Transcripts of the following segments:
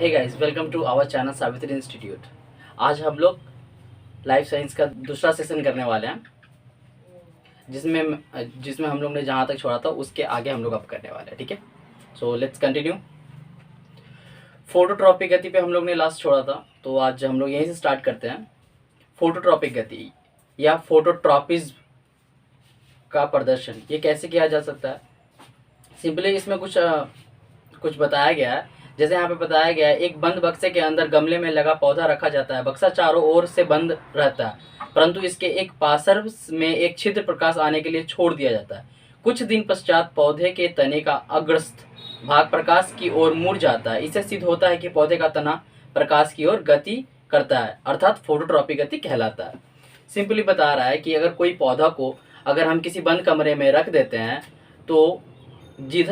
Hey guys, welcome to our channel Savitri Institute. आज हम लोग लाइफ साइंस का दूसरा सेशन करने वाले हैं, जिसमें हम लोग ने जहाँ तक छोड़ा था उसके आगे हम लोग अब करने वाले हैं। ठीक है, सो लेट्स कंटिन्यू। फोटोट्रॉपिक गति पे हम लोग ने लास्ट छोड़ा था, तो आज हम लोग यहीं से स्टार्ट करते हैं। फोटोट्रॉपिक गति या फोटोट्रॉपिज्म का प्रदर्शन ये कैसे किया जा सकता है। सिंपली इसमें कुछ बताया गया है। जैसे यहाँ पे बताया गया है, एक बंद बक्से के अंदर गमले में लगा पौधा रखा जाता है। बक्सा चारों ओर से बंद रहता है, परंतु इसके एक पार्श्व में एक छिद्र प्रकाश आने के लिए छोड़ दिया जाता है। कुछ दिन पश्चात पौधे के तने का अग्रस्त भाग प्रकाश की ओर मुड़ जाता है। इससे सिद्ध होता है कि पौधे का तना प्रकाश की ओर गति करता है, अर्थात फोटोट्रॉपिक गति कहलाता है। सिंपली बता रहा है कि अगर कोई पौधा को अगर हम किसी बंद कमरे में रख देते हैं, तो जिस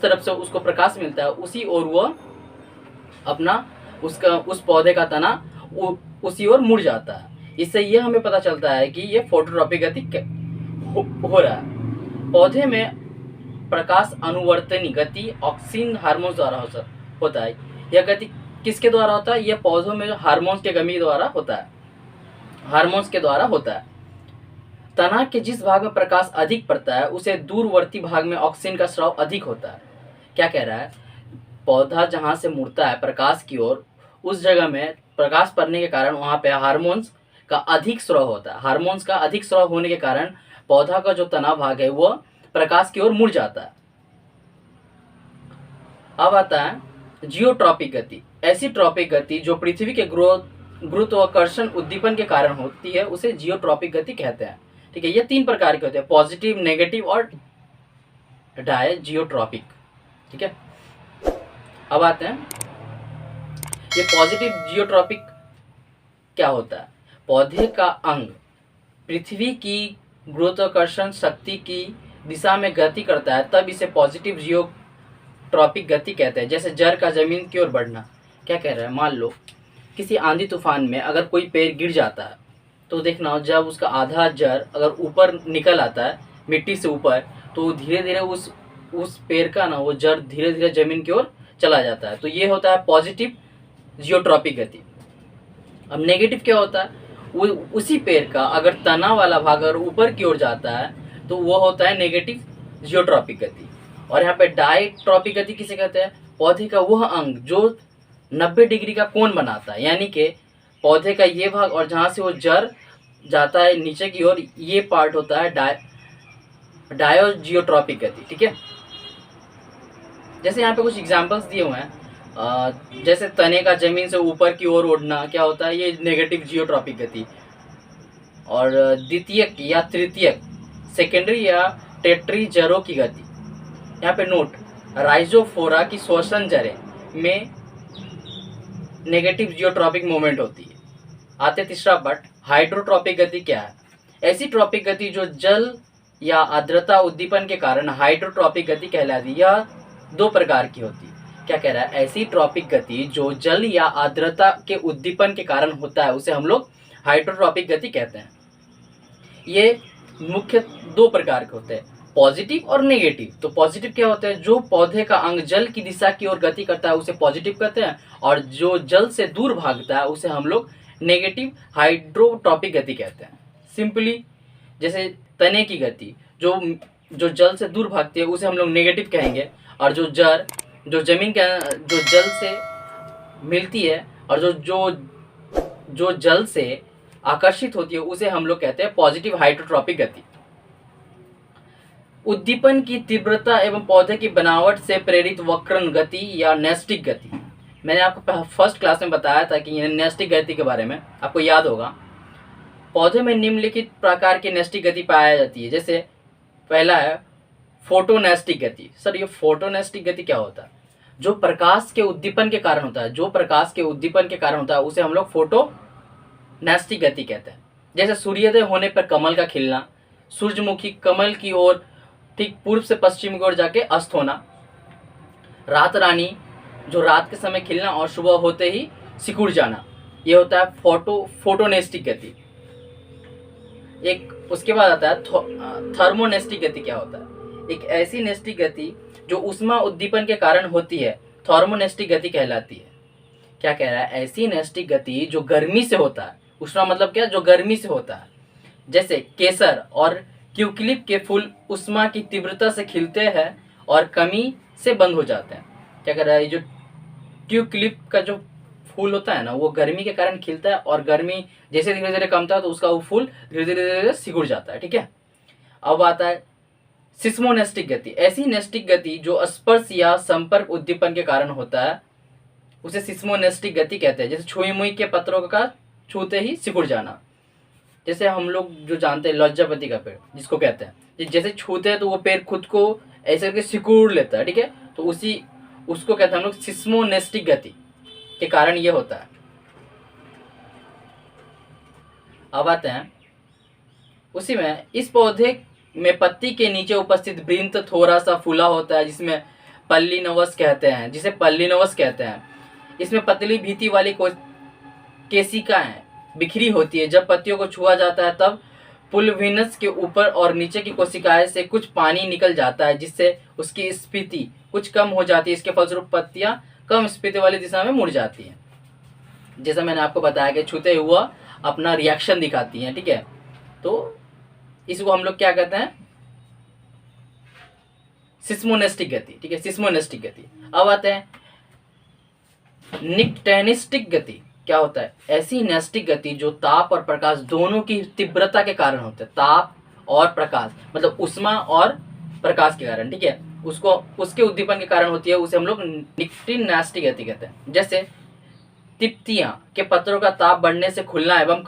तरफ से उसको प्रकाश मिलता है उसी ओर वह अपना उस पौधे का तना उसी ओर मुड़ जाता है। इससे यह हमें पता चलता है कि यह फोटोट्रॉपिक गति हो रहा है। पौधे में प्रकाश अनुवर्तनी गति ऑक्सीन हार्मोन द्वारा होता है। यह गति किसके द्वारा होता है? यह पौधों में हार्मोन्स के कमी द्वारा होता है, हार्मोन्स के द्वारा होता है। तना के जिस भाग में प्रकाश अधिक पड़ता है उसे दूरवर्ती भाग में ऑक्सीजन का स्राव अधिक होता है। क्या कह रहा है? पौधा जहाँ से मुड़ता है प्रकाश की ओर, उस जगह में प्रकाश पड़ने के कारण वहाँ पे हार्मोन्स का अधिक स्राव होता है। हार्मोन्स का अधिक स्राव होने के कारण पौधा का जो तना भाग है वह प्रकाश की ओर मुड़ जाता है। अब आता है जियोट्रॉपिक गति। ऐसी ट्रॉपिक गति जो पृथ्वी के गुरुत्वाकर्षण उद्दीपन के कारण होती है उसे जियोट्रॉपिक गति कहते हैं। ठीक है, ये तीन प्रकार के होते हैं, पॉजिटिव, नेगेटिव और डायजियोट्रॉपिक। ठीक है, अब आते हैं ये पॉजिटिव जियोट्रॉपिक क्या होता है। पौधे का अंग पृथ्वी की गुरुत्वाकर्षण शक्ति की दिशा में गति करता है, तब इसे पॉजिटिव जियोट्रॉपिक गति कहते हैं। जैसे जड़ का जमीन की ओर बढ़ना। क्या कह रहा है? मान लो किसी आंधी तूफान में अगर कोई पेड़ गिर जाता है, तो देखना जब उसका आधा जड़ अगर ऊपर निकल आता है मिट्टी से ऊपर, तो धीरे धीरे उस पेड़ का ना वो जड़ धीरे धीरे जमीन की ओर चला जाता है। तो ये होता है पॉजिटिव जियोट्रॉपिक गति। अब नेगेटिव क्या होता है? वो उसी पेड़ का अगर तना वाला भाग अगर ऊपर की ओर जाता है तो वो होता है नेगेटिव जियोट्रॉपिक गति। और यहाँ पे डायट्रॉपिक गति किसे कहते हैं? पौधे का वह अंग जो 90 डिग्री का कोण बनाता है, यानी कि पौधे का ये भाग और जहाँ से वो जड़ जाता है नीचे की ओर, ये पार्ट होता है डायोजियोट्रॉपिक गति। ठीक है, जैसे यहाँ पे कुछ एग्जांपल्स दिए हुए हैं। जैसे तने का जमीन से ऊपर की ओर उड़ना, क्या होता है? ये नेगेटिव जियोट्रॉपिक गति। और द्वितीयक या तृतीयक, सेकेंडरी या टेट्री जड़ों की गति। यहाँ पे नोट, राइजोफोरा की श्वसन जड़ें में नेगेटिव जियोट्रॉपिक मूवमेंट होती है। आते तीसरा पार्ट, हाइड्रोट्रॉपिक गति क्या है? ऐसी ट्रॉपिक गति जो जल या आर्द्रता उद्दीपन के कारण हाइड्रोट्रॉपिक गति कहलाती है। यह दो प्रकार की होती है। क्या कह रहा है? ऐसी ट्रॉपिक गति जो जल या आर्द्रता के उद्दीपन के कारण होता है उसे हम लोग हाइड्रोट्रॉपिक गति कहते हैं। ये मुख्य दो प्रकार के होते हैं, पॉजिटिव और नेगेटिव। तो पॉजिटिव क्या होता है? जो पौधे का अंग जल की दिशा की ओर गति करता है उसे पॉजिटिव कहते हैं, और जो जल से दूर भागता है उसे हम लोग नेगेटिव हाइड्रोट्रॉपिक गति कहते हैं। सिंपली जैसे तने की गति जो जल से दूर भागती है उसे हम लोग नेगेटिव कहेंगे, और जो जमीन के जो जल से मिलती है और जो जल से आकर्षित होती है उसे हम लोग कहते हैं पॉजिटिव हाइड्रोट्रॉपिक गति। उद्दीपन की तीव्रता एवं पौधे की बनावट से प्रेरित वक्रण गति या नैस्टिक गति। मैंने आपको फर्स्ट क्लास में बताया था कि नैस्टिक गति के बारे में, आपको याद होगा। पौधे में निम्नलिखित प्रकार की नैस्टिक गति पाई जाती है। जैसे पहला है फोटोनैस्टिक गति। सर, ये फोटोनैस्टिक गति क्या होता है? जो प्रकाश के उद्दीपन के कारण होता है, जो प्रकाश के उद्दीपन के कारण होता है उसे हम लोग फोटोनैस्टिक गति कहते हैं। जैसे सूर्योदय होने पर कमल का खिलना, सूरजमुखी कमल की ओर ठीक पूर्व से पश्चिम की ओर जाके अस्त होना, रात रानी जो रात के समय खिलना और सुबह होते ही सिकुड़ जाना, ये होता है फोटोनेस्टिक गति। एक उसके बाद आता है थर्मोनेस्टिक गति। क्या होता है? एक ऐसी नेस्टिक गति जो ऊष्मा उद्दीपन के कारण होती है। थर्मोनेस्टिक गति कहलाती है। क्या कह रहा है? ऐसी नैस्टिक गति जो गर्मी से होता है, उष्मा मतलब क्या? जो गर्मी से होता है। जैसे केसर और ट्यूलिप के फूल उष्मा की तीव्रता से खिलते हैं और कमी से बंद हो जाते हैं। क्या कह रहा है? जो ट्यूलिप का जो फूल होता है ना, वो गर्मी के कारण खिलता है और गर्मी जैसे धीरे धीरे कमता है तो उसका वो फूल धीरे धीरे सिकुड़ जाता है। ठीक है। अब आता है सिस्मोनेस्टिक गति। ऐसी नेस्टिक गति जो स्पर्श या संपर्क उद्दीपन के कारण होता है उसे सिस्मोनेस्टिक गति कहते हैं। जैसे छुई मुई के पत्रों का छूते ही सिकुड़ जाना। जैसे हम लोग जो जानते हैं लज्जापति का पेड़ जिसको कहते हैं, जैसे छूते हैं तो वो पेड़ खुद को ऐसे करके सिकुड़ लेता है। ठीक है। तो उसको कहते हैं हम लोग सिस्मोनेस्टिक गति के कारण ये होता है। अब आते हैं उसी में, इस पौधे में पत्ती के नीचे उपस्थित वृंत थोड़ा सा फूला होता है जिसे पल्लीनवस कहते हैं। इसमें पतली भीति वाली केशिकाएं बिखरी होती है। जब पत्तियों को छुआ जाता है तब पुलविनस के ऊपर और नीचे की कोशिकाएं से कुछ पानी निकल जाता है जिससे उसकी स्फीति कुछ कम हो जाती है। इसके फलस्वरूप पत्तियां कम स्फीति वाली दिशा में मुड़ जाती हैं। जैसा मैंने आपको बताया कि छूते हुआ अपना रिएक्शन दिखाती हैं। ठीक है। तो इसको हम लोग क्या कहते हैं? सिस्मोनेस्टिक गति। ठीक है, सिस्मोनेस्टिक गति। अब आते हैं निक्टेनिस्टिक गति। क्या होता है? ऐसी नेस्टिक गति जो ताप और प्रकाश दोनों की तीव्रता के कारण होते हैं। ताप और प्रकाश मतलब उष्मा और प्रकाश के कारण। ठीक है। उसके उद्दीपन के कारण होती है, उसे हम लोग निक्टेनिस्टिक गति कहते हैं। जैसे तिप्तियां के पत्रों का ताप बढ़ने से खुलना एवं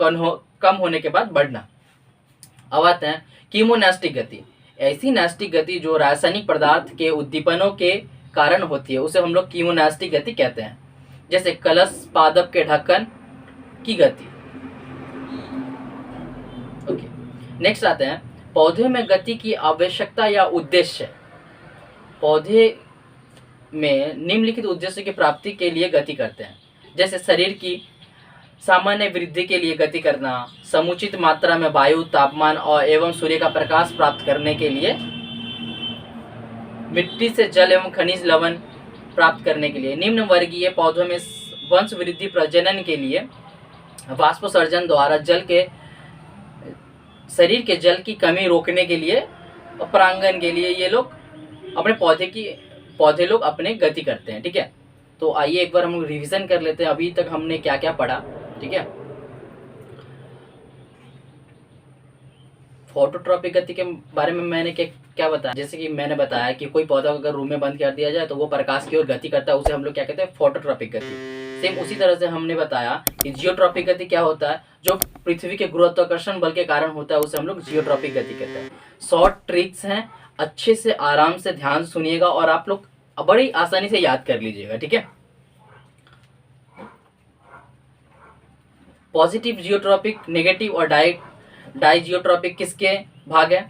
कम होने के बाद बढ़ना। अब आते हैं कीमोनेस्टिक गति। ऐसी नेस्टिक गति जो रासायनिक पदार्थ के उद्दीपनों के कारण होती है उसे हम लोग कीमोनेस्टिक गति कहते हैं। जैसे कलश पादप के ढक्कन की गति। ओके, नेक्स्ट आते हैं पौधे में गति की आवश्यकता या उद्देश्य। पौधे में निम्नलिखित उद्देश्य की प्राप्ति के लिए गति करते हैं। जैसे शरीर की सामान्य वृद्धि के लिए गति करना, समुचित मात्रा में वायु, तापमान और एवं सूर्य का प्रकाश प्राप्त करने के लिए, मिट्टी से जल एवं खनिज लवण प्राप्त करने के लिए, निम्न वर्गीय पौधों में वंश वृद्धि प्रजनन के लिए, वाष्पोत्सर्जन द्वारा शरीर के जल की कमी रोकने के लिए, परागण के लिए ये लोग अपने पौधे लोग अपने गति करते हैं। ठीक है। तो आइए एक बार हम लोग रिवीजन कर लेते हैं अभी तक हमने क्या क्या पढ़ा। ठीक है। फोटोट्रॉपिक गति के बारे में मैंने क्या बताया? जैसे कि मैंने बताया कि कोई पौधा अगर रूम में बंद कर दिया जाए तो वो प्रकाश की ओर गति करता है, उसे हम लोग क्या कहते हैं? फोटोट्रॉपिक गति। सेम उसी तरह से हमने बताया कि जियोट्रॉपिक गति क्या होता है? जो पृथ्वी के गुरुत्वाकर्षण बल के कारण होता है उसे हम लोग जियोट्रॉपिक गति कहते हैं। शॉर्ट ट्रिक्स हैं, अच्छे से आराम से ध्यान सुनिएगा और आप लोग बड़ी आसानी से याद कर लीजिएगा। ठीक है। पॉजिटिव जियोट्रॉपिक, नेगेटिव और डाई जियोट्रॉपिक किसके भाग है?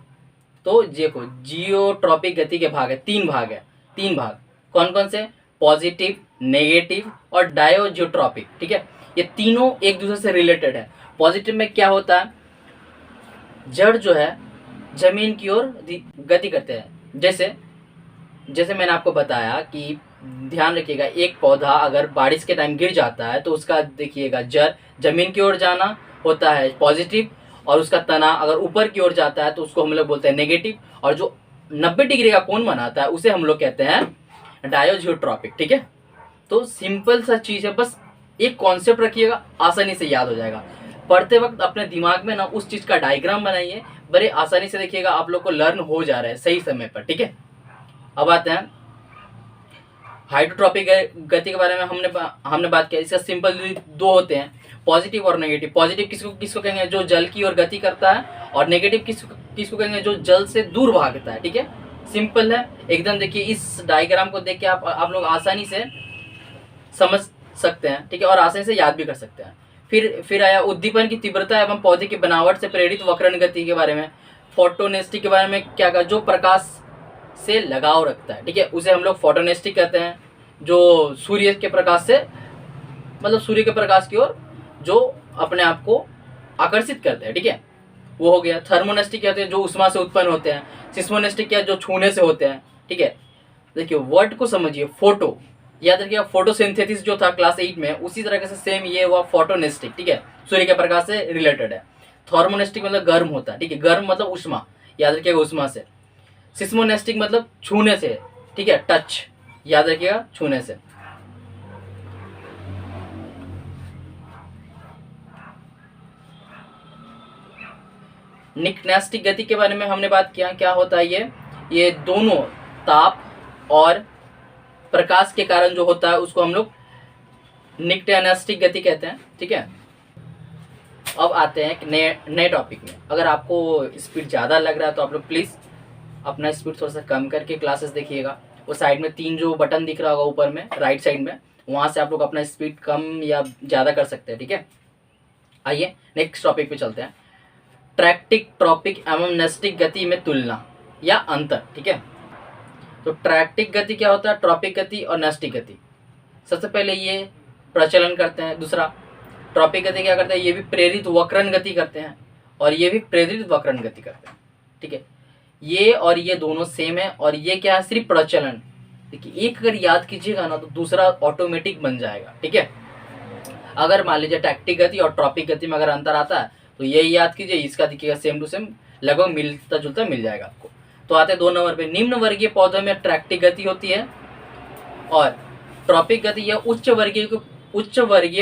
तो देखो जियोट्रॉपिक गति के भाग है, तीन भाग। कौन कौन से? पॉजिटिव, नेगेटिव और डायोजियोट्रॉपिक। ठीक है। ये तीनों एक दूसरे से रिलेटेड है। पॉजिटिव में क्या होता है? जड़ जो है जमीन की ओर गति करते हैं। जैसे मैंने आपको बताया कि ध्यान रखिएगा, एक पौधा अगर बारिश के टाइम गिर जाता है तो उसका देखिएगा जड़ जमीन की ओर जाना होता है पॉजिटिव, और उसका तना अगर ऊपर की ओर जाता है तो उसको हम लोग बोलते हैं नेगेटिव, और जो 90 डिग्री का कोण बनाता है उसे हम लोग कहते हैं डायोजियोट्रॉपिक। ठीक है। तो सिंपल सा चीज़ है, बस एक कॉन्सेप्ट रखिएगा, आसानी से याद हो जाएगा। पढ़ते वक्त अपने दिमाग में ना उस चीज़ का डायग्राम बनाइए, बड़े आसानी से देखिएगा, आप लोग को लर्न हो जा रहा है सही समय पर। ठीक है। अब आते हैं हाइड्रोट्रॉपिक गति के बारे में हमने बात किया। इसका सिंपल दो होते हैं, पॉजिटिव और नेगेटिव। पॉजिटिव किसको कहेंगे? जो जल की ओर गति करता है, और नेगेटिव किसको कहेंगे? जो जल से दूर भागता है। ठीक है। सिंपल है एकदम। देखिए इस डायग्राम को देख के आप लोग आसानी से समझ सकते हैं। ठीक है। और आसानी से याद भी कर सकते हैं। फिर आया उद्दीपन की तीव्रता एवं पौधे की बनावट से प्रेरित वक्रण गति के बारे में। फोटोनेस्टिक के बारे में क्या कहा? जो प्रकाश से लगाव रखता है। ठीक है। उसे हम लोग फोटोनेस्टिक कहते हैं। जो सूर्य के प्रकाश से मतलब सूर्य के प्रकाश की ओर जो अपने आप को आकर्षित करते हैं। ठीक है, वो हो गया। थर्मोनेस्टिक कहते हैं जो उष्मा से उत्पन्न होते हैं। सिस्मोनेस्टिक क्या जो छूने से होते हैं। ठीक है, देखिए वर्ड को समझिए। फोटो याद रखिएगा फोटोसिंथेसिस जो था क्लास 8 में, उसी तरह से सेम ये हुआ फोटोनेस्टिक, ठीक है, सूर्य के प्रकाश से रिलेटेड है। थर्मोनेस्टिक मतलब गर्म होता है, ठीक है, गर्म मतलब उष्मा, याद रखिएगा उष्मा से। सिस्मोनेस्टिक मतलब छूने से, ठीक है, टच, याद रखिएगा छूने से। निक्नेस्टिक गति के बारे में हमने बात किया, क्या होता है ये दोनों ताप और प्रकाश के कारण जो होता है उसको हम लोग निक्नेस्टिक गति कहते हैं, ठीक है। अब आते हैं नए टॉपिक में। अगर आपको स्पीड ज़्यादा लग रहा है तो आप लोग प्लीज़ अपना स्पीड थोड़ा सा कम करके क्लासेस देखिएगा। वो साइड में 3 जो बटन दिख रहा होगा ऊपर में राइट साइड में, वहाँ से आप लोग अपना स्पीड कम या ज़्यादा कर सकते हैं, ठीक है। आइए नेक्स्ट टॉपिक पे चलते हैं। ट्रैक्टिक, ट्रॉपिक एवं नेस्टिक गति में तुलना या अंतर, ठीक है। तो ट्रैक्टिक गति क्या होता है, ट्रॉपिक गति और नेस्टिक गति। सबसे पहले ये प्रचलन करते हैं। दूसरा ट्रॉपिक गति क्या करते हैं, ये भी प्रेरित वक्रण गति करते हैं और ये भी प्रेरित वक्रण गति करते हैं, ठीक है। ये और ये दोनों सेम है और ये क्या है, सिर्फ प्रचलन। देखिए एक अगर याद कीजिएगा ना तो दूसरा ऑटोमेटिक बन जाएगा, ठीक है। अगर मान लीजिए टैक्टिक गति और ट्रॉपिक गति में अगर अंतर आता है तो यही याद कीजिए, इसका दिखेगा सेम टू सेम, लगभग मिलता जुलता मिल जाएगा आपको। तो आते हैं 2 नंबर पे। निम्न वर्गीय पौधों में ट्रैक्टिक गति होती है और ट्रॉपिक गति या उच्च वर्गीय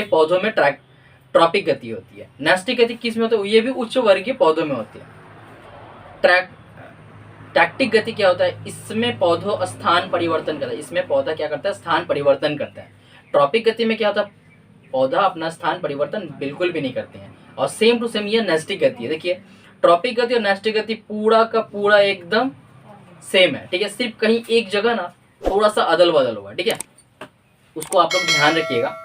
पौधों में ट्रॉपिक गति होती है। नेस्टिक गति किस में होती है, ये भी उच्च वर्गीय पौधों में होती है। टैक्टिक गति क्या होता है, इसमें पौधों स्थान परिवर्तन करता है, इसमें पौधा क्या करता है, स्थान परिवर्तन करता है। ट्रॉपिक गति में क्या होता है, पौधा अपना स्थान परिवर्तन बिल्कुल भी नहीं करते हैं। और सेम टू सेम ये नेस्टिक गति है। देखिए ट्रॉपिक गति और नेस्टिक गति पूरा का पूरा एकदम सेम है, ठीक है। सिर्फ कहीं एक जगह ना थोड़ा सा अदल बदल हुआ, ठीक है, उसको आप लोग ध्यान रखिएगा।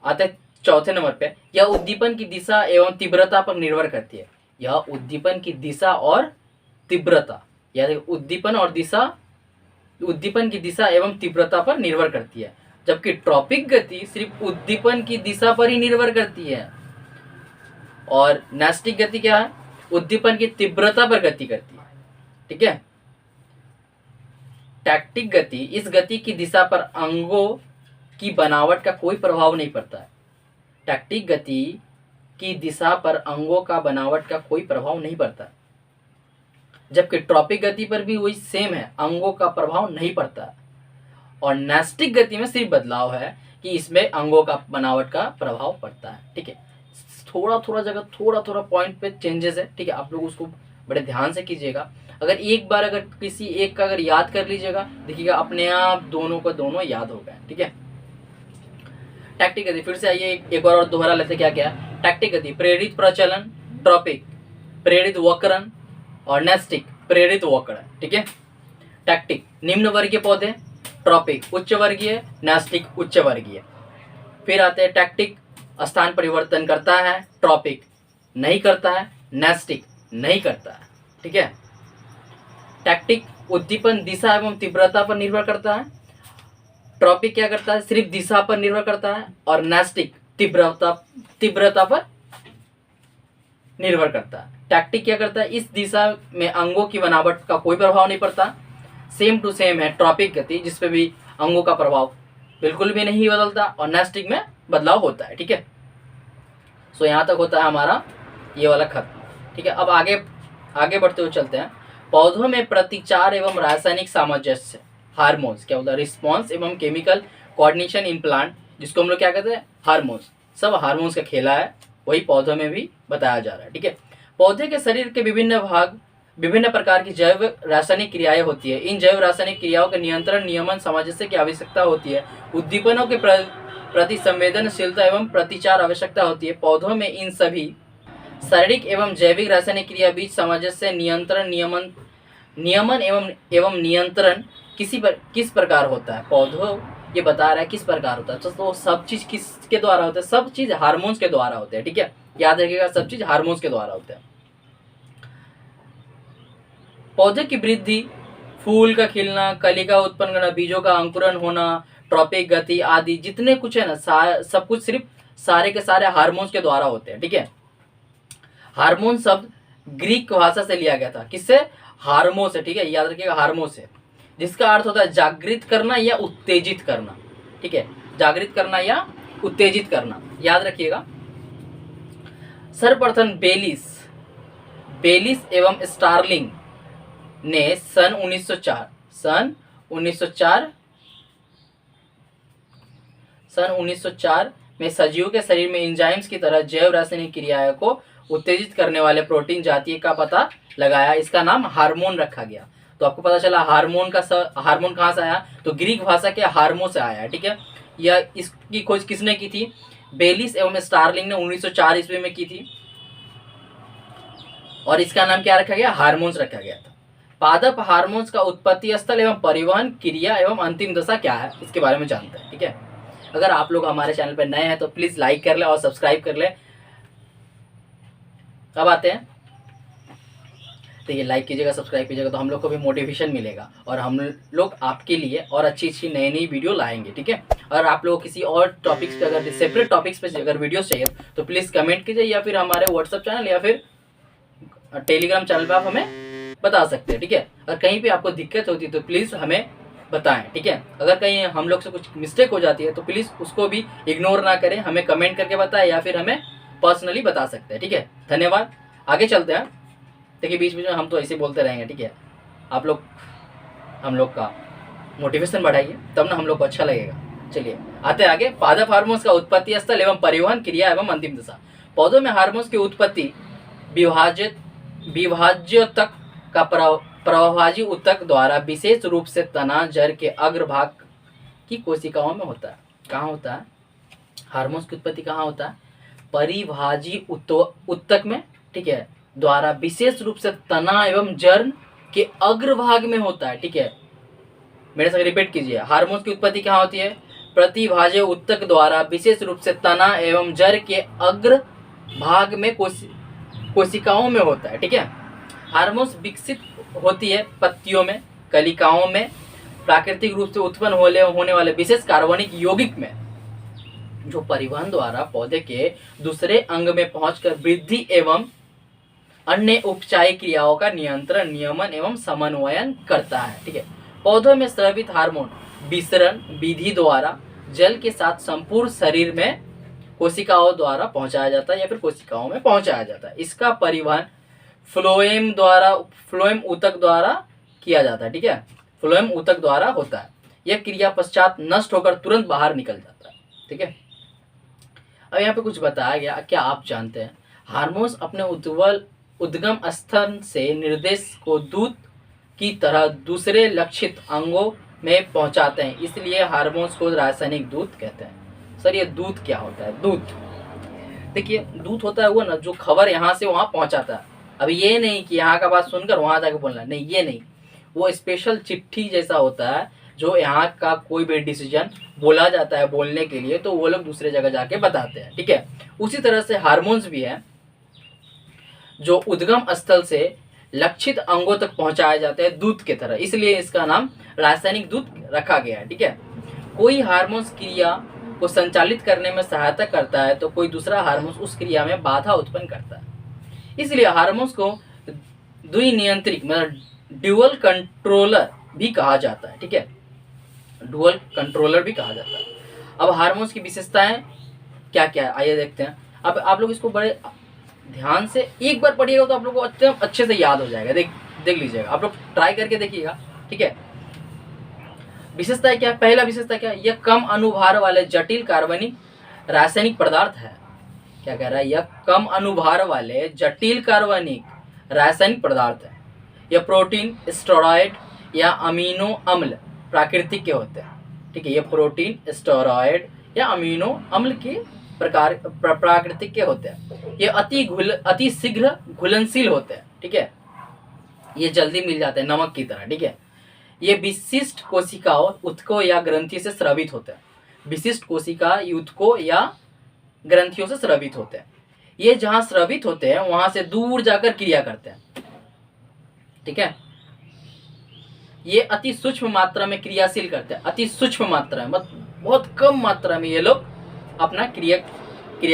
आते हैं चौथे नंबर पे। यह उद्दीपन की दिशा एवं तीव्रता पर निर्भर करती है। यह उद्दीपन की दिशा और तीव्रता, यानी उद्दीपन की दिशा एवं तीव्रता पर निर्भर करती है, जबकि ट्रॉपिक गति सिर्फ उद्दीपन की दिशा पर ही निर्भर करती है। और नेस्टिक गति क्या है, उद्दीपन की तीव्रता पर गति करती है, ठीक है। टैक्टिक गति, इस गति की दिशा पर अंगों की बनावट का कोई प्रभाव नहीं पड़ता है। टैक्टिक गति की दिशा पर अंगों का बनावट का कोई प्रभाव नहीं पड़ता, जबकि ट्रॉपिक गति पर भी वही सेम है, अंगों का प्रभाव नहीं पड़ता। और नेस्टिक गति में सिर्फ बदलाव है कि इसमें अंगों का बनावट का प्रभाव पड़ता है, ठीक है। थोड़ा जगह थोड़ा पॉइंट पे चेंजेस है, ठीक है, आप लोग उसको बड़े ध्यान से कीजिएगा। अगर एक बार अगर किसी एक का अगर याद कर लीजिएगा, देखिएगा अपने आप दोनों को दोनों याद हो गए, ठीक है। टैक्टिक गति फिर से आइए एक बार और दोहरा लेते, क्या क्या टैक्टिक गति, प्रेरित प्रचलन, ट्रॉपिक प्रेरित वक्रण और नेस्टिक प्रेरित वक्रण, ठीक है। टैक्टिक निम्न वर्गीय पौधे, ट्रॉपिक उच्च वर्गीय, नेस्टिक उच्च वर्गीय। फिर आते हैं टैक्टिक स्थान परिवर्तन करता है, ट्रॉपिक नहीं करता है, नेस्टिक नहीं करता है, ठीक है। टैक्टिक उद्दीपन दिशा एवं तीव्रता पर निर्भर करता है, ट्रॉपिक क्या करता है, सिर्फ दिशा पर निर्भर करता है, और नेस्टिक तीव्रता पर निर्भर करता है। टैक्टिक क्या करता है, इस दिशा में अंगों की बनावट का कोई प्रभाव नहीं पड़ता। सेम टू सेम है ट्रॉपिक गति, जिसपे भी अंगों का प्रभाव बिल्कुल भी नहीं बदलता, और नेस्टिक में बदलाव होता है, ठीक है। सो यहाँ तक होता है हमारा ये वाला खत्म, ठीक है। अब आगे बढ़ते हुए चलते हैं। पौधों में प्रतिचार एवं रासायनिक सामंजस्य, हार्मोन्स क्या होता है, रिस्पॉन्स एवं केमिकल कोऑर्डिनेशन इन प्लांट, जिसको हम लोग क्या कहते हैं, हार्मोन्स। सब हार्मोन्स का खेला है, वही पौधों में भी बताया जा रहा है, ठीक है। पौधे के शरीर के विभिन्न भाग, विभिन्न प्रकार की जैव रासायनिक क्रियाएं होती है। इन जैव रासायनिक क्रियाओं के नियंत्रण, नियमन, सामंजस्य की आवश्यकता होती है। उद्दीपनों के प्रति संवेदनशीलता एवं प्रतिचार आवश्यकता होती है। पौधों में इन सभी शारीरिक एवं जैविक रासायनिक क्रिया बीच सामंजस्य, नियंत्रण, नियमन एवं नियंत्रण किस प्रकार होता है। पौधों ये बता रहा है किस प्रकार होता है, तो सब चीज किसके द्वारा होता है, सब चीज हार्मोन्स के द्वारा होते हैं, ठीक है। याद रखिएगा, सब चीज हार्मोन्स के द्वारा होते हैं। पौधे की वृद्धि, फूल का खिलना, कली का उत्पन्न करना, बीजों का अंकुरण होना, ट्रॉपिक गति आदि जितने कुछ है ना, सब कुछ सिर्फ सारे के सारे हार्मोन्स के द्वारा होते हैं, ठीक है। हार्मोन शब्द ग्रीक भाषा से लिया गया था, किससे, हार्मो से, ठीक है, याद रखिएगा हार्मो से, जिसका अर्थ होता है जागृत करना या उत्तेजित करना, ठीक है, जागृत करना या उत्तेजित करना, याद रखिएगा। सर्वप्रथम बेलिस एवं स्टार्लिंग ने सन 1904 में सजीव के शरीर में एंजाइम्स की तरह जैव रासायनिक क्रियाओं को उत्तेजित करने वाले प्रोटीन जातीय का पता लगाया। इसका नाम हार्मोन रखा गया। तो आपको पता चला हार्मोन कहाँ से आया, तो ग्रीक भाषा के हार्मो से आया है, ठीक है। यह इसकी खोज किसने की थी, बेलिस एवं स्टार्लिंग ने 1904 ईस्वी में की थी, और इसका नाम क्या रखा गया, हार्मोन्स रखा गया था। पादप हार्मोन्स का उत्पत्ति स्थल एवं परिवहन क्रिया एवं अंतिम दशा क्या है, इसके बारे में जानते हैं, ठीक है। अगर आप लोग हमारे चैनल पर नए हैं तो प्लीज लाइक कर ले और सब्सक्राइब कर ले। अब आते हैं, देखिए लाइक कीजिएगा, सब्सक्राइब कीजिएगा, तो हम लोग को भी मोटिवेशन मिलेगा और हम लोग आपके लिए और अच्छी नई वीडियो लाएंगे, ठीक है। और आप लोग किसी और टॉपिक्स पे, अगर सेपरेट टॉपिक्स पे अगर वीडियोस चाहिए तो प्लीज़ कमेंट कीजिए, या फिर हमारे व्हाट्सएप चैनल या फिर टेलीग्राम चैनल पे आप हमें बता सकते हैं, ठीक है। अगर कहीं पे आपको दिक्कत होती है तो प्लीज़ हमें बताएं, ठीक है। अगर कहीं हम लोग से कुछ मिस्टेक हो जाती है तो प्लीज़ उसको भी इग्नोर ना करें, हमें कमेंट करके बताएं या फिर हमें पर्सनली बता सकते हैं, ठीक है। धन्यवाद। आगे चलते हैं। देखिए बीच बीच में हम तो ऐसे बोलते रहेंगे, ठीक है। आप लोग हम लोग का मोटिवेशन बढ़ाइए, तब ना हम लोग को अच्छा लगेगा। चलिए आते हैं आगे। पादप हार्मोन्स का उत्पत्ति स्थल एवं परिवहन क्रिया एवं अंतिम दशा। पौधों में हार्मोन्स की उत्पत्ति विभाज्योतक का प्रवाही ऊतक द्वारा विशेष रूप से तना जड़ के अग्रभाग की कोशिकाओं में होता है। कहाँ होता है हार्मोन्स की उत्पत्ति, कहाँ होता है, परिभाजी ऊतक में, ठीक है, द्वारा विशेष रूप से तना एवं जड़ के अग्रभाग में होता है, ठीक है। मेरे संग रिपीट कीजिए, हार्मोन्स की उत्पत्ति कहाँ होती है, प्रतिभाज्य ऊतक द्वारा विशेष रूप से तना एवं जड़ के अग्र भाग में कोशिकाओं में होता है, ठीक है। हार्मोन्स विकसित होती है पत्तियों में, कलिकाओं में, प्राकृतिक रूप से उत्पन्न होने वाले विशेष कार्बनिक यौगिक में, जो परिवहन द्वारा पौधे के दूसरे अंग में पहुंचकर वृद्धि एवं अन्य उपचारिक क्रियाओं का नियंत्रण, नियमन एवं समन्वयन करता है, ठीक है। पौधों में स्रावित हार्मोन विसरण विधि द्वारा जल के साथ संपूर्ण शरीर में कोशिकाओं द्वारा पहुंचाया जाता है या फिर कोशिकाओं में पहुंचाया जाता है। इसका परिवहन फ्लोएम ऊतक द्वारा किया जाता है, ठीक है। फ्लोएम ऊतक द्वारा होता है। यह क्रिया पश्चात नष्ट होकर तुरंत बाहर निकल जाता है, ठीक है। अब यहाँ पे कुछ बताया गया, क्या आप जानते हैं हार्मोन्स अपने उद्गम स्थल से निर्देश को दूध की तरह दूसरे लक्षित अंगों में पहुंचाते हैं, इसलिए हार्मोन्स को रासायनिक दूध कहते हैं। सर ये दूध क्या होता है, दूध देखिए, दूध होता है वो ना जो खबर यहाँ से वहाँ पहुँचाता है। अब ये नहीं कि यहाँ का बात सुनकर वहाँ जाके बोलना, नहीं, ये नहीं, वो स्पेशल चिट्ठी जैसा होता है जो यहाँ का कोई भी डिसीजन बोला जाता है बोलने के लिए, तो वो लोग दूसरे जगह जाके बताते हैं, ठीक है। उसी तरह से हार्मोन्स भी है जो उद्गम स्थल से लक्षित अंगों तक पहुंचाए जाते हैं दूध की तरह, इसलिए इसका नाम रासायनिक दूध रखा गया है, ठीक है। कोई हार्मोन्स क्रिया को संचालित करने में सहायता करता है तो कोई दूसरा हार्मोन्स उस क्रिया में बाधा उत्पन्न करता है, इसलिए हार्मोन्स को द्विनियंत्रिक मतलब ड्यूअल कंट्रोलर भी कहा जाता है, ठीक है, ड्यूअल कंट्रोलर भी कहा जाता है। अब हार्मोन्स की विशेषताएं क्या क्या है आइए देखते हैं। अब आप लोग इसको बड़े ध्यान से एक बार पढ़िएगा तो आप लोग को अच्छे से याद हो जाएगा। देख लीजिएगा, आप लोग ट्राई करके देखिएगा, ठीक है। विशेषता क्या है, पहला विशेषता क्या है, यह कम अनुभार वाले जटिल कार्बनिक रासायनिक पदार्थ है। क्या कह रहा है, यह कम अनुभार वाले जटिल कार्बनिक रासायनिक पदार्थ है। यह प्रोटीन, स्टेरॉयड या अमीनो अम्ल प्राकृतिक के होते हैं, ठीक है। यह प्रोटीन, स्टेरॉयड या अमीनो अम्ल के प्रकार प्राकृतिक के होते हैं। ये अति शीघ्र घुलनशील होते हैं, ठीक है। ये जल्दी मिल जाते हैं नमक की तरह, ठीक है। ये विशिष्ट कोशिकाओं, ऊतकों या ग्रंथि से स्रावित होते हैं। विशिष्ट कोशिका ऊतकों या ग्रंथियों से स्रावित होते हैं। ये जहां स्रावित होते हैं वहां से दूर जाकर क्रिया करते हैं, ठीक है। ये अति सूक्ष्म मात्रा में क्रियाशील करते हैं, अति सूक्ष्म मात्रा में, बहुत कम मात्रा में ये लोग अपना क्रिया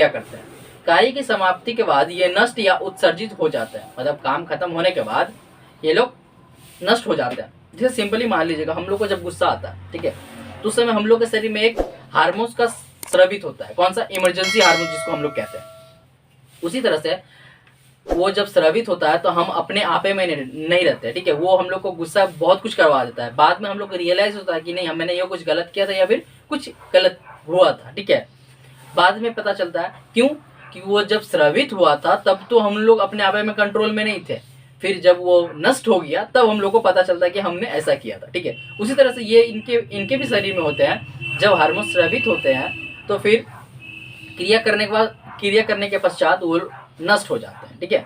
करते हैं। कार्य की समाप्ति के बाद ये नष्ट या उत्सर्जित हो जाते हैं, मतलब काम खत्म होने के बाद ये लोग नष्ट हो जाते हैं। जैसे सिंपली मान लीजिएगा हम लोग को जब गुस्सा आता है, ठीक है, तो उस समय हम लोग के शरीर में एक हार्मोन्स का स्रावित होता है। कौन सा? इमरजेंसी हार्मोन जिसको हम लोग कहते हैं। उसी तरह से वो जब स्रावित होता है तो हम अपने आपे में नहीं रहते, ठीक है। वो हम लोग को गुस्सा बहुत कुछ करवा देता है। बाद में हम लोग को रियलाइज होता है कि नहीं, मैंने ये कुछ गलत किया था या फिर कुछ गलत हुआ था, ठीक है। बाद में पता चलता है क्यों कि वो जब स्रावित हुआ था तब तो हम लोग अपने आपे में कंट्रोल में नहीं थे। फिर जब वो नष्ट हो गया तब हम लोग को पता चलता है कि हमने ऐसा किया था, ठीक है। उसी तरह से ये इनके भी शरीर में होते हैं। जब हार्मोन स्रावित होते हैं तो फिर क्रिया करने के पश्चात वो नष्ट हो जाते हैं, ठीक है।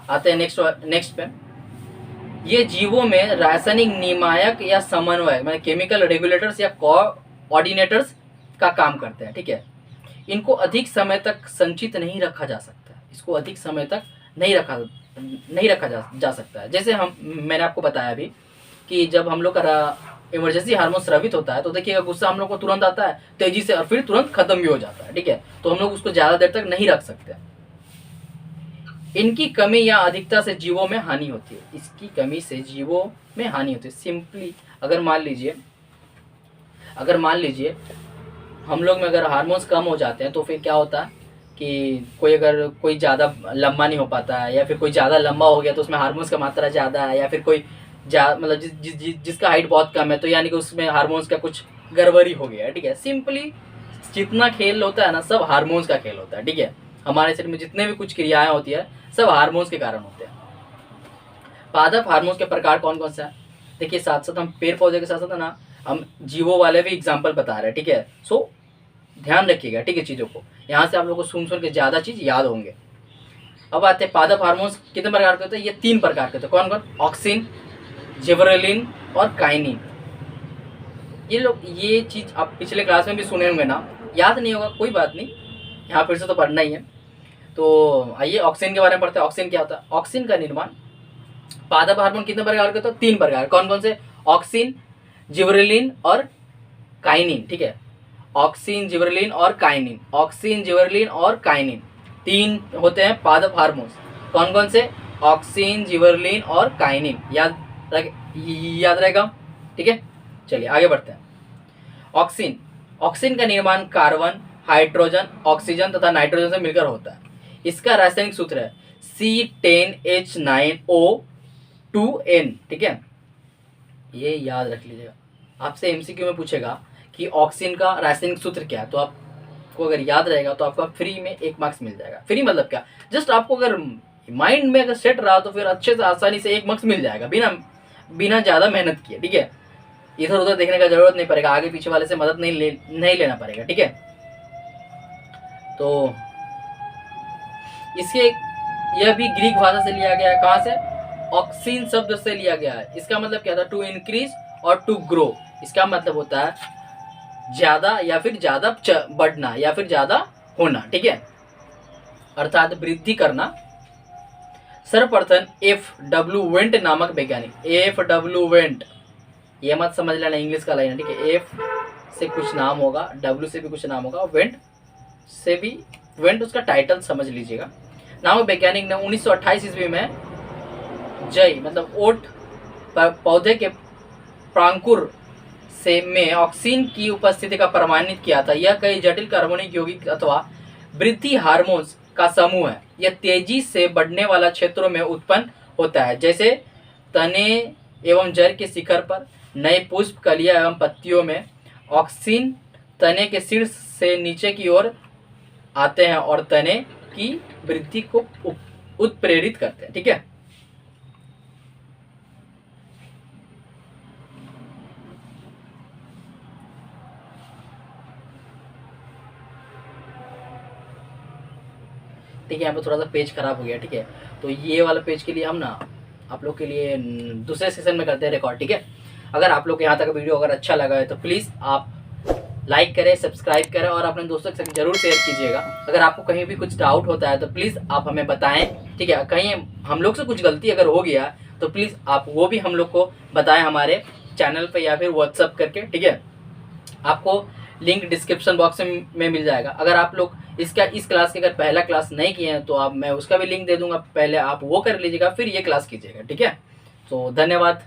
आते हैं नेक्स्ट पे। ये जीवों में रासायनिक नियामक या समन्वय मतलब केमिकल रेगुलेटर्स या कोऑर्डिनेटर्स का काम करते हैं, ठीक है। इनको अधिक समय तक संचित नहीं रखा जा सकता है। इसको अधिक समय तक नहीं रखा जा सकता है। जैसे मैंने आपको बताया अभी कि जब हम लोग का इमरजेंसी हार्मोन स्रावित होता है तो देखिएगा गुस्सा हम लोग को तुरंत आता है तेजी से और फिर तुरंत खत्म भी हो जाता है, ठीक है। तो हम लोग उसको ज़्यादा देर तक नहीं रख सकते। इनकी कमी या अधिकता से जीवों में हानि होती है। इसकी कमी से जीवों में हानि होती है। सिंपली अगर मान लीजिए हम लोग में अगर हार्मोन्स कम हो जाते हैं तो फिर क्या होता है कि कोई ज़्यादा लंबा नहीं हो पाता है, या फिर कोई ज़्यादा लंबा हो गया तो उसमें हार्मोन्स का मात्रा ज़्यादा है, या फिर कोई मतलब जिसका हाइट बहुत कम है तो यानी कि उसमें हार्मोन्स का कुछ गड़बड़ी हो गया है, ठीक है। सिंपली जितना खेल होता है ना, सब हार्मोन्स का खेल होता है, ठीक है। हमारे शरीर में जितने भी कुछ क्रियाएं होती है सब हार्मोन्स के कारण होते हैं। पादप हार्मोन्स के प्रकार कौन कौन सा है? देखिए, साथ साथ हम पेड़ पौधे के साथ साथ ना हम जीवों वाले भी एग्जाम्पल बता रहे हैं, ठीक है। सो ध्यान रखिएगा, ठीक है, चीज़ों को। यहाँ से आप लोग को सुन के ज़्यादा चीज़ याद होंगे। अब आते हैं पादप हार्मोन्स कितने प्रकार के होते हैं? ये 3 प्रकार के होते हैं। कौन कौन? ऑक्सिन, जिबरेलिन और काइनिन। ये चीज़ आप पिछले क्लास में भी सुने होंगे ना, याद नहीं होगा कोई बात नहीं, यहाँ फिर से तो पढ़ना ही है। तो आइए ऑक्सिन के बारे में पढ़ते हैं। ऑक्सिन क्या होता है? ऑक्सिन का निर्माण पादप हार्मोन कितने प्रकार के होते हैं? 3 प्रकार। कौन कौन से? ऑक्सिन, जिबरेलिन और काइनिन, ठीक है। ऑक्सिन, जिबरेलिन और काइनिन। ऑक्सिन, जिबरेलिन और काइनिन 3 होते हैं पादप हार्मोन्स। कौन कौन से? ऑक्सिन, जिबरेलिन और काइनिन। याद रहेगा, ठीक है। चलिए आगे बढ़ते हैं। ऑक्सिन का निर्माण कार्बन, हाइड्रोजन, ऑक्सीजन तथा नाइट्रोजन से मिलकर होता है। इसका रासायनिक सूत्र है C10H9O2N, ठीक है। ये याद रख लीजिएगा। आपसे एमसीक्यू में पूछेगा कि ऑक्सीजन का रासायनिक सूत्र क्या है, तो आपको अगर याद रहेगा तो आपका फ्री में 1 मार्क्स मिल जाएगा। फ्री मतलब क्या? जस्ट आपको अगर माइंड में अगर सेट रहा तो फिर अच्छे से आसानी से 1 मार्क्स मिल जाएगा बिना ज़्यादा मेहनत किए, ठीक है। इधर उधर देखने का जरूरत नहीं पड़ेगा, आगे पीछे वाले से मदद नहीं लेना पड़ेगा, ठीक है। तो इसके यह भी ग्रीक भाषा से लिया गया है। कहाँ से? ऑक्सीन शब्द से लिया गया है। इसका मतलब क्या था? टू इंक्रीज और टू ग्रो। इसका मतलब होता है ज्यादा या फिर ज्यादा बढ़ना या फिर ज्यादा होना, ठीक है, अर्थात वृद्धि करना। सर्वप्रथम F.W. वेंट नामक वैज्ञानिक, F.W. वेंट, ये मत समझ लेना इंग्लिश का लाइन है, ठीक है। F से कुछ नाम होगा, W से भी कुछ नाम होगा, वेंट उसका टाइटल समझ लीजिएगा। नामक वैज्ञानिक ने 1928 ईस्वी में जय मतलब ओट पौधे के प्रांकुर में ऑक्सीन की उपस्थिति का प्रमाणित किया था। यह कई जटिल कार्बनिक यौगिक अथवा वृद्धि हार्मोन्स का समूह है। यह तेजी से बढ़ने वाला क्षेत्रों में उत्पन्न होता है, जैसे तने एवं जड़ के शिखर पर, नए पुष्प, कलियां एवं पत्तियों में। ऑक्सीन तने के शीर्ष से नीचे की ओर आते हैं और तने की वृद्धि को उत्प्रेरित करते हैं, ठीक है। ठीक है, यहाँ पे थोड़ा सा पेज खराब हो गया, ठीक है। तो ये वाला पेज के लिए हम ना आप लोग के लिए दूसरे सेशन में करते हैं रिकॉर्ड, ठीक है। अगर आप लोग को यहाँ तक वीडियो अगर अच्छा लगा है तो प्लीज़ आप लाइक करें, सब्सक्राइब करें और अपने दोस्तों के साथ जरूर शेयर कीजिएगा। अगर आपको कहीं भी कुछ डाउट होता है तो प्लीज़ आप हमें बताएं, ठीक है। कहीं हम लोग से कुछ गलती अगर हो गया तो प्लीज़ आप वो भी हम लोग को बताएं हमारे चैनल पे या फिर व्हाट्सअप करके, ठीक है। आपको लिंक डिस्क्रिप्शन बॉक्स में मिल जाएगा। अगर आप लोग इस क्लास के अगर पहला क्लास नहीं किए हैं तो मैं उसका भी लिंक दे दूंगा, पहले आप वो कर लीजिएगा फिर ये क्लास कीजिएगा, ठीक है। तो धन्यवाद।